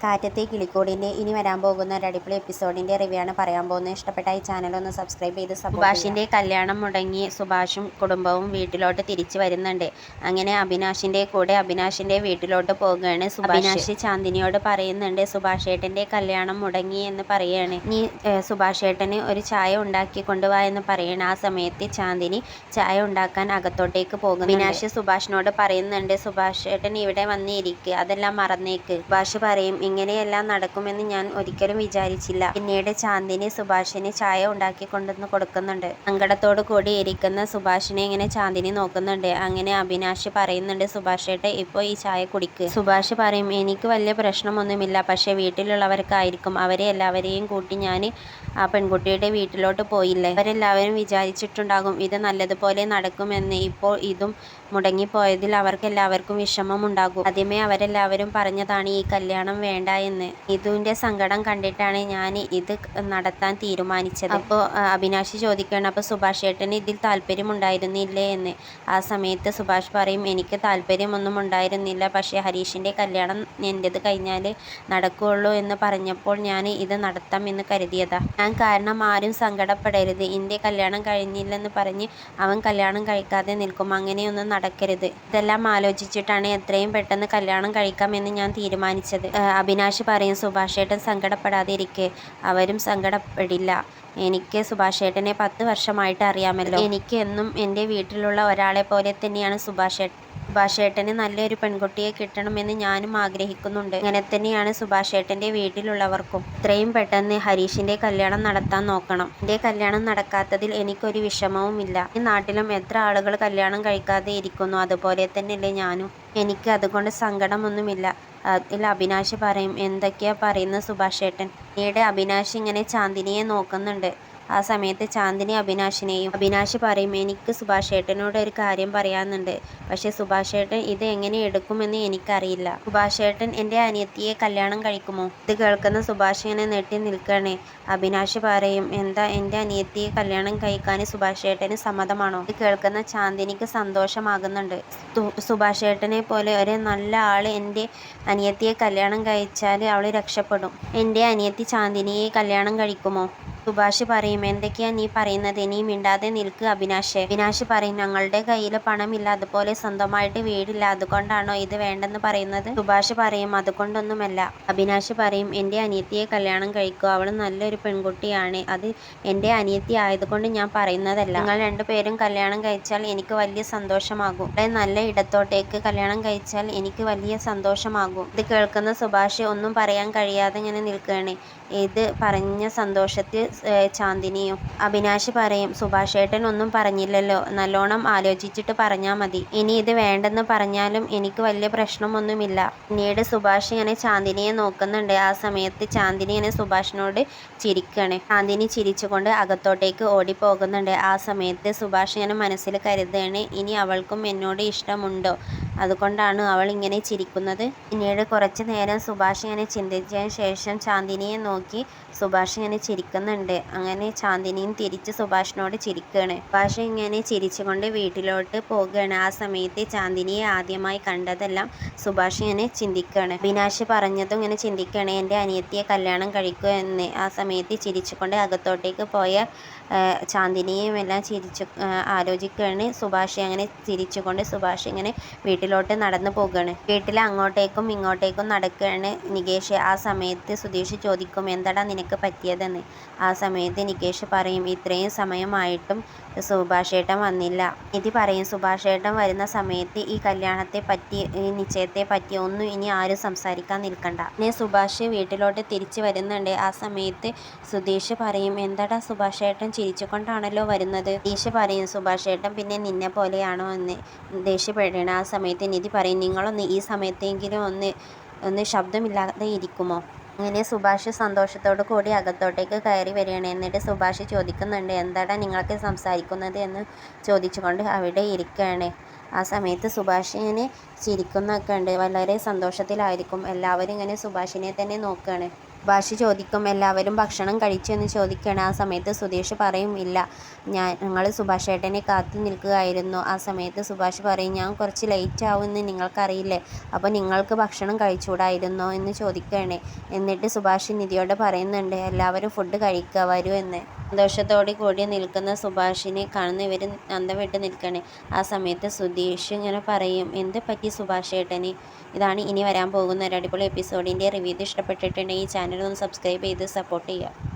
കാറ്റത്തെ കിളിക്കൂടിൻ്റെ ഇനി വരാൻ പോകുന്ന ഒരു അടിപൊളി എപ്പിസോഡിൻ്റെ റിവ്യൂ ആണ് പറയാൻ പോകുന്നത്. ഇഷ്ടപ്പെട്ട ഈ ചാനൽ ഒന്ന് സബ്സ്ക്രൈബ് ചെയ്ത് സുഭാഷിൻ്റെ കല്യാണം മുടങ്ങി സുഭാഷും കുടുംബവും വീട്ടിലോട്ട് തിരിച്ചു വരുന്നുണ്ട്. അങ്ങനെ അഭിനാഷിൻ്റെ കൂടെ അഭിനാഷിൻ്റെ വീട്ടിലോട്ട് പോകുകയാണ്. അഭിനാഷ് ചാന്ദിനിയോട് പറയുന്നുണ്ട് സുഭാഷേട്ടൻ്റെ കല്യാണം മുടങ്ങി എന്ന് പറയുകയാണ്. നീ സുഭാഷേട്ടന് ഒരു ചായ ഉണ്ടാക്കി കൊണ്ടുപോവാ എന്ന് പറയണം. ആ സമയത്ത് ചാന്ദിനി ചായ ഉണ്ടാക്കാൻ അകത്തോട്ടേക്ക് പോകുന്നു. അഭിനാഷ് സുഭാഷിനോട് പറയുന്നുണ്ട് സുഭാഷേട്ടൻ ഇവിടെ വന്നിരിക്കുക, അതെല്ലാം മറന്നേക്ക്. സുഭാഷ് പറയും ഇങ്ങനെയെല്ലാം നടക്കുമെന്ന് ഞാൻ ഒരിക്കലും വിചാരിച്ചില്ല. പിന്നീട് ചാന്ദിനി സുഭാഷിന് ചായ ഉണ്ടാക്കി കൊണ്ടുവന്ന് കൊടുക്കുന്നുണ്ട്. സങ്കടത്തോടു കൂടി ഇരിക്കുന്ന സുഭാഷിനെ ഇങ്ങനെ ചാന്ദിനി നോക്കുന്നുണ്ട്. അങ്ങനെ അഭിനാഷ് പറയുന്നുണ്ട് സുഭാഷേട്ട ഇപ്പോൾ ഈ ചായ കുടിക്ക്. സുഭാഷ് പറയും എനിക്ക് വലിയ പ്രശ്നമൊന്നുമില്ല, പക്ഷെ വീട്ടിലുള്ളവർക്കായിരിക്കും. അവരെ എല്ലാവരെയും കൂട്ടി ഞാൻ ആ പെൺകുട്ടിയുടെ വീട്ടിലോട്ട് പോയില്ലേ, അവരെല്ലാവരും വിചാരിച്ചിട്ടുണ്ടാകും ഇത് നല്ലതുപോലെ നടക്കുമെന്ന്. ഇപ്പോൾ ഇതും മുടങ്ങിപ്പോയതിൽ അവർക്കെല്ലാവർക്കും വിഷമമുണ്ടാകും. ആദ്യമേ അവരെല്ലാവരും പറഞ്ഞതാണ് ഈ കല്യാണം വേണ്ട എന്ന്. ഇതുവിൻ്റെ സങ്കടം കണ്ടിട്ടാണ് ഞാൻ ഇത് നടത്താൻ തീരുമാനിച്ചത്. അപ്പോൾ അഭിനാഷ് ചോദിക്കുകയാണ് അപ്പോൾ സുഭാഷ് ഏട്ടന് ഇതിൽ താല്പര്യമുണ്ടായിരുന്നില്ലേ എന്ന്. ആ സമയത്ത് സുഭാഷ് പറയും എനിക്ക് താല്പര്യമൊന്നും ഉണ്ടായിരുന്നില്ല, പക്ഷേ ഹരീഷിൻ്റെ കല്യാണം എൻ്റെത് കഴിഞ്ഞാൽ നടക്കുകയുള്ളൂ എന്ന് പറഞ്ഞപ്പോൾ ഞാൻ ഇത് നടത്താം എന്ന് കരുതിയതാ. ഞാൻ കാരണം ആരും സങ്കടപ്പെടരുത്. എൻ്റെ കല്യാണം കഴിഞ്ഞില്ലെന്ന് പറഞ്ഞ് അവൻ കല്യാണം കഴിക്കാതെ നിൽക്കും. അങ്ങനെയൊന്നും നടക്കരുത്. ഇതെല്ലാം ആലോചിച്ചിട്ടാണ് എത്രയും പെട്ടെന്ന് കല്യാണം കഴിക്കാമെന്ന് ഞാൻ തീരുമാനിച്ചത്. അഭിനാഷ് പറയും സുഭാഷേട്ടൻ സങ്കടപ്പെടാതെ ഇരിക്കെ, അവരും സങ്കടപ്പെടില്ല. എനിക്ക് സുഭാഷേട്ടനെ 10 വർഷമായിട്ട് അറിയാമല്ലോ. എനിക്ക് എന്നും എൻ്റെ വീട്ടിലുള്ള ഒരാളെ പോലെ തന്നെയാണ് സുഭാഷേട്ടന് നല്ലൊരു പെൺകുട്ടിയെ കിട്ടണമെന്ന് ഞാനും ആഗ്രഹിക്കുന്നുണ്ട്. അങ്ങനെ തന്നെയാണ് സുഭാഷേട്ടൻ്റെ വീട്ടിലുള്ളവർക്കും. എത്രയും പെട്ടെന്ന് ഹരീഷിൻ്റെ കല്യാണം നടത്താൻ നോക്കണം. എൻ്റെ കല്യാണം നടക്കാത്തതിൽ എനിക്കൊരു വിഷമവുമില്ല. ഈ നാട്ടിലും എത്ര ആളുകൾ കല്യാണം കഴിക്കാതെ ഇരിക്കുന്നു, അതുപോലെ തന്നെയല്ലേ ഞാനും. എനിക്ക് അതുകൊണ്ട് സങ്കടമൊന്നുമില്ല. അതിൽ അഭിനാഷ് പറയും എന്തൊക്കെയാ പറയുന്നത് സുഭാഷേട്ടൻ. പിന്നീട് അഭിനാഷ് ഇങ്ങനെ ചാന്ദിനിയെ നോക്കുന്നുണ്ട്. ആ സമയത്ത് ചാന്ദിനി അഭിനാഷ് പറയും എനിക്ക് സുഭാഷേട്ടനോട് ഒരു കാര്യം പറയാനുണ്ട്, പക്ഷെ സുഭാഷേട്ടൻ ഇത് എങ്ങനെ എടുക്കുമെന്ന് എനിക്കറിയില്ല. സുഭാഷേട്ടൻ എൻ്റെ അനിയത്തിയെ കല്യാണം കഴിക്കുമോ? ഇത് കേൾക്കുന്ന സുഭാഷ് ഇങ്ങനെ നെട്ടി നിൽക്കണേ. അഭിനാഷ് പറയും എന്താ എൻ്റെ അനിയത്തിയെ കല്യാണം കഴിക്കാൻ സുഭാഷേട്ടന് സമ്മതമാണോ? ഇത് കേൾക്കുന്ന ചാന്ദിനിക്ക് സന്തോഷമാകുന്നുണ്ട്. സുഭാഷേട്ടനെ പോലെ ഒരു നല്ല ആൾ എൻ്റെ അനിയത്തിയെ കല്യാണം കഴിച്ചാൽ അവൾ രക്ഷപ്പെടും. എൻ്റെ അനിയത്തി ചാന്ദിനിയെ കല്യാണം കഴിക്കുമോ? സുഭാഷ് പറയും എന്തൊക്കെയാ നീ പറയുന്നത്, നീ മിണ്ടാതെ നിൽക്ക് അഭിനാഷ്. അഭിനാഷ് പറയും ഞങ്ങളുടെ കയ്യിൽ പണമില്ല, അതുപോലെ സ്വന്തമായിട്ട് വീടില്ല, അതുകൊണ്ടാണോ ഇത് വേണ്ടെന്ന് പറയുന്നത്? സുഭാഷ് പറയും അതുകൊണ്ടൊന്നുമല്ല. അഭിനാഷ് പറയും എൻ്റെ അനിയത്തിയെ കല്യാണം കഴിക്കുക, അവൾ നല്ലൊരു പെൺകുട്ടിയാണ്. അത് എൻ്റെ അനിയത്തി ആയതുകൊണ്ട് ഞാൻ പറയുന്നതല്ല. നിങ്ങൾ രണ്ടുപേരും കല്യാണം കഴിച്ചാൽ എനിക്ക് വലിയ സന്തോഷമാകും. ഇവിടെ നല്ല ഇടത്തോട്ടേക്ക് കല്യാണം കഴിച്ചാൽ എനിക്ക് വലിയ സന്തോഷമാകും. ഇത് കേൾക്കുന്ന സുഭാഷ് ഒന്നും പറയാൻ കഴിയാതെ ഇങ്ങനെ നിൽക്കുകയാണ്. ഇത് പറഞ്ഞ സന്തോഷത്തിൽ ചാന്ദിനിയും. അഭിനാഷ് പറയും സുഭാഷേട്ടൻ ഒന്നും പറഞ്ഞില്ലല്ലോ, നല്ലോണം ആലോചിച്ചിട്ട് പറഞ്ഞാൽ മതി. ഇനി ഇത് വേണ്ടെന്ന് പറഞ്ഞാലും എനിക്ക് വലിയ പ്രശ്നമൊന്നുമില്ല. പിന്നീട് സുഭാഷ് ഇങ്ങനെ ചാന്ദിനിയെ നോക്കുന്നുണ്ട്. ആ സമയത്ത് ചാന്ദിനി ഇങ്ങനെ സുഭാഷിനോട് ചിരിക്കുകയാണ്. ചാന്ദിനി ചിരിച്ചുകൊണ്ട് അകത്തോട്ടേക്ക് ഓടിപ്പോകുന്നുണ്ട്. ആ സമയത്ത് സുഭാഷ് ഇങ്ങനെ മനസ്സിൽ കരുതുകയാണ് ഇനി അവൾക്കും എന്നോട് ഇഷ്ടമുണ്ടോ, അതുകൊണ്ടാണ് അവൾ ഇങ്ങനെ ചിരിക്കുന്നത്. പിന്നീട് കുറച്ച് നേരം സുഭാഷ് ഇങ്ങനെ ചിന്തിച്ചതിന് ശേഷം ചാന്ദിനിയെ നോക്കി സുഭാഷ് ഇങ്ങനെ ചിരിക്കുന്നുണ്ട്. അങ്ങനെ ചാന്ദിനിയും തിരിച്ച് സുഭാഷിനോട് ചിരിക്കുകയാണ്. സുഭാഷ് ഇങ്ങനെ ചിരിച്ചുകൊണ്ട് വീട്ടിലോട്ട് പോകുകയാണ്. ആ സമയത്ത് ചാന്ദിനിയെ ആദ്യമായി കണ്ടതെല്ലാം സുഭാഷ് ഇങ്ങനെ ചിന്തിക്കുകയാണ്. അഭിനാഷ് പറഞ്ഞതും ഇങ്ങനെ ചിന്തിക്കുകയാണ് എൻ്റെ അനിയത്തിയെ കല്യാണം കഴിക്കുക എന്ന്. ആ സമയത്ത് ചിരിച്ചുകൊണ്ട് അകത്തോട്ടേക്ക് പോയ ചാന്ദിനിയും എല്ലാം ആലോചിക്കുകയാണ്. സുഭാഷ് അങ്ങനെ ചിരിച്ചുകൊണ്ട് സുഭാഷ് ഇങ്ങനെ വീട്ടിലോട്ട് നടന്നു പോകുകയാണ്. വീട്ടിൽ അങ്ങോട്ടേക്കും ഇങ്ങോട്ടേക്കും നടക്കുകയാണ് നികേഷ്. ആ സമയത്ത് സുധീഷ് ചോദിക്കും എന്താടാ നിനക്ക് പറ്റിയതെന്ന്. ആ സമയത്ത് നികേഷ് പറയും ഇത്രയും സമയമായിട്ടും സുഭാഷേട്ടൻ വന്നില്ല. നിധി പറയും സുഭാഷേട്ടൻ വരുന്ന സമയത്ത് ഈ കല്യാണത്തെ പറ്റി ഈ നിശ്ചയത്തെ പറ്റി ഒന്നും ഇനി ആരും സംസാരിക്കാൻ നിൽക്കണ്ട. പിന്നെ സുഭാഷ് വീട്ടിലോട്ട് തിരിച്ചു വരുന്നുണ്ട്. ആ സമയത്ത് സുധീഷ് പറയും എന്താടാ സുഭാഷേട്ടൻ ചിരിച്ചുകൊണ്ടാണല്ലോ വരുന്നത്. സുധീഷ് പറയും സുഭാഷേട്ടൻ പിന്നെ നിന്നെ പോലെയാണോ എന്ന് ദേഷ്യപ്പെടുകയാണ്. ആ സമയത്ത് നിധി പറയും നിങ്ങളൊന്ന് ഈ സമയത്തെങ്കിലും ഒന്ന് ശബ്ദമില്ലാതെ ഇരിക്കുമോ? അങ്ങനെ സുഭാഷ് സന്തോഷത്തോടു കൂടി അകത്തോട്ടേക്ക് കയറി വരികയാണ്. എന്നിട്ട് സുഭാഷ് ചോദിക്കുന്നുണ്ട് എന്താടാ നിങ്ങൾക്ക് സംസാരിക്കുന്നത് എന്ന് ചോദിച്ചുകൊണ്ട് അവിടെ ഇരിക്കുകയാണ്. ആ സമയത്ത് സുഭാഷ് ഇങ്ങനെ ചിരിക്കുന്നൊക്കെ ഉണ്ട്. വളരെ സന്തോഷത്തിലായിരിക്കും. എല്ലാവരും ഇങ്ങനെ സുഭാഷിനെ തന്നെ നോക്കുകയാണ്. സുഭാഷ് ചോദിക്കും, എല്ലാവരും ഭക്ഷണം കഴിച്ചു എന്ന് ചോദിക്കുകയാണ്. ആ സമയത്ത് സുധീഷ് പറയും, ഇല്ല, ഞങ്ങൾ സുഭാഷ് ഏട്ടനെ കാത്തു നിൽക്കുകയായിരുന്നു. ആ സമയത്ത് സുഭാഷ് പറയും, ഞാൻ കുറച്ച് ലേറ്റ് ആവുമെന്ന് നിങ്ങൾക്കറിയില്ലേ, അപ്പോൾ നിങ്ങൾക്ക് ഭക്ഷണം കഴിച്ചുകൂടായിരുന്നോ എന്ന് ചോദിക്കുകയാണ്. എന്നിട്ട് സുഭാഷ് നിധിയോട് പറയുന്നുണ്ട്, എല്ലാവരും ഫുഡ് കഴിക്കുക, വരൂ എന്ന്. സന്തോഷത്തോടു കൂടി നിൽക്കുന്ന സുഭാഷിനെ കാണുന്ന ഇവർ അന്തം വിട്ട് നിൽക്കുകയാണ്. ആ സമയത്ത് സുധീഷ് ഇങ്ങനെ പറയും, എന്ത് പറ്റി സുഭാഷ് ഏട്ടന്? ഇതാണ് ഇനി വരാൻ പോകുന്ന ഒരു അടിപൊളി എപ്പിസോഡിൻ്റെ റിവ്യൂ. ഇത് ഇഷ്ടപ്പെട്ടിട്ടുണ്ടെങ്കിൽ ഈ ചാനൽ ഒന്ന് സബ്സ്ക്രൈബ് ചെയ്ത് സപ്പോർട്ട് ചെയ്യുക.